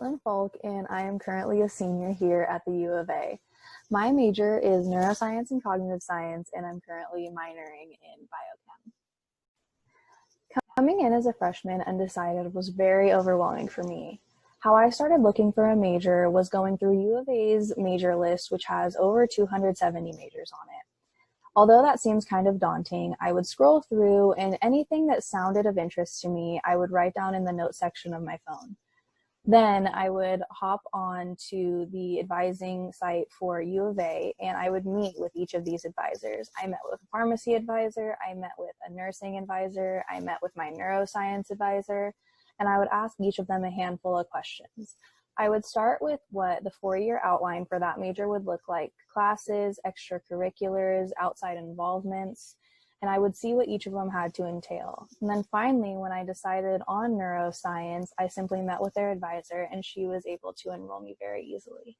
Caitlin Falk, and I am currently a senior here at the U of A. My major is neuroscience and cognitive science, and I'm currently minoring in biochem. Coming in as a freshman undecided was very overwhelming for me. How I started looking for a major was going through U of A's major list, which has over 270 majors on it. Although that seems kind of daunting, I would scroll through, and anything that sounded of interest to me, I would write down in the notes section of my phone. Then I would hop on to the advising site for U of A, and I would meet with each of these advisors. I met with a pharmacy advisor, I met with a nursing advisor, I met with my neuroscience advisor, and I would ask each of them a handful of questions. I would start with what the 4-year outline for that major would look like: classes, extracurriculars, outside involvements, and I would see what each of them had to entail. And then finally, when I decided on neuroscience, I simply met with their advisor, and she was able to enroll me very easily.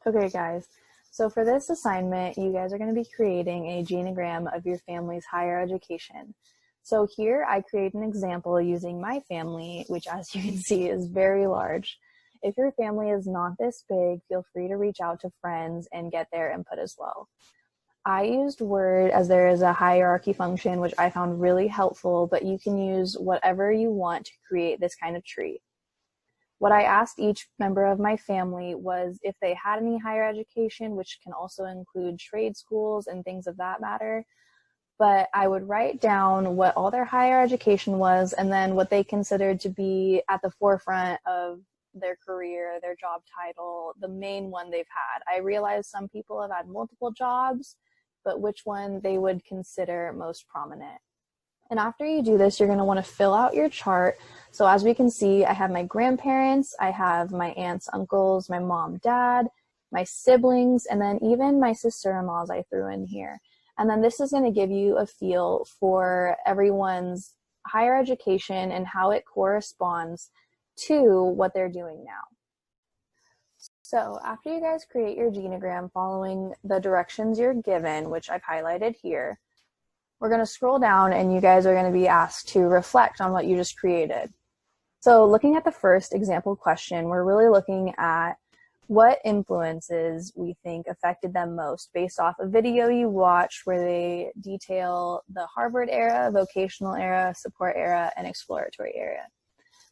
Okay, guys, so for this assignment, you guys are going to be creating a genogram of your family's higher education. So here I create an example using my family, which, as you can see, is very large. If your family is not this big, feel free to reach out to friends and get their input as well. I used Word as there is a hierarchy function, which I found really helpful, but you can use whatever you want to create this kind of tree. What I asked each member of my family was if they had any higher education, which can also include trade schools and things of that matter. But I would write down what all their higher education was, and then what they considered to be at the forefront of their career, their job title, the main one they've had. I realized some people have had multiple jobs, but which one they would consider most prominent. And after you do this, you're going to want to fill out your chart. So as we can see, I have my grandparents, I have my aunts, uncles, my mom, dad, my siblings, and then even my sister-in-laws I threw in here. And then this is going to give you a feel for everyone's higher education and how it corresponds to what they're doing now. So after you guys create your genogram following the directions you're given, which I've highlighted here, we're going to scroll down and you guys are going to be asked to reflect on what you just created. So looking at the first example question, we're really looking at what influences we think affected them most based off a video you watched where they detail the Harvard era, vocational era, support era, and exploratory era.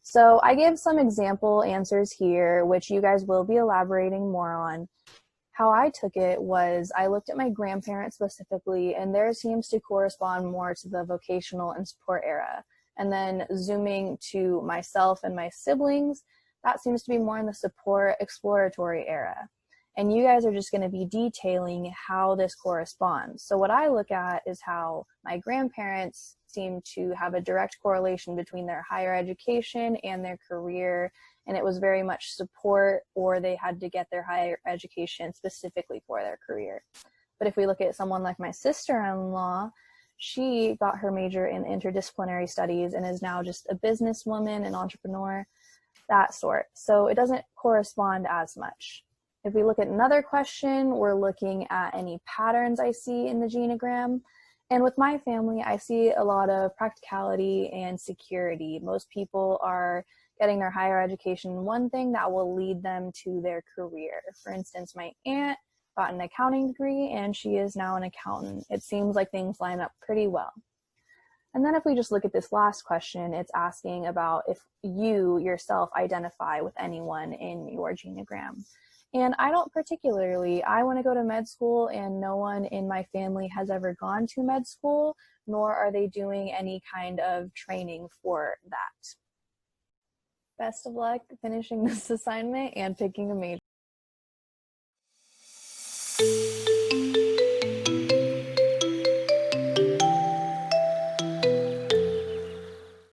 So I give some example answers here, which you guys will be elaborating more on. How I took it was I looked at my grandparents specifically, and theirs seems to correspond more to the vocational and support era. And then zooming to myself and my siblings, that seems to be more in the support exploratory era. And you guys are just going to be detailing how this corresponds. So what I look at is how my grandparents seem to have a direct correlation between their higher education and their career, and it was very much support, or they had to get their higher education specifically for their career. But if we look at someone like my sister-in-law, she got her major in interdisciplinary studies and is now just a businesswoman, an entrepreneur, that sort. So it doesn't correspond as much. If we look at another question, we're looking at any patterns I see in the genogram. And with my family, I see a lot of practicality and security. Most people are getting their higher education in one thing that will lead them to their career. For instance, my aunt got an accounting degree and she is now an accountant. It seems like things line up pretty well. And then if we just look at this last question, it's asking about if you yourself identify with anyone in your genogram. And I don't particularly. I want to go to med school, and no one in my family has ever gone to med school, nor are they doing any kind of training for that. Best of luck finishing this assignment and picking a major.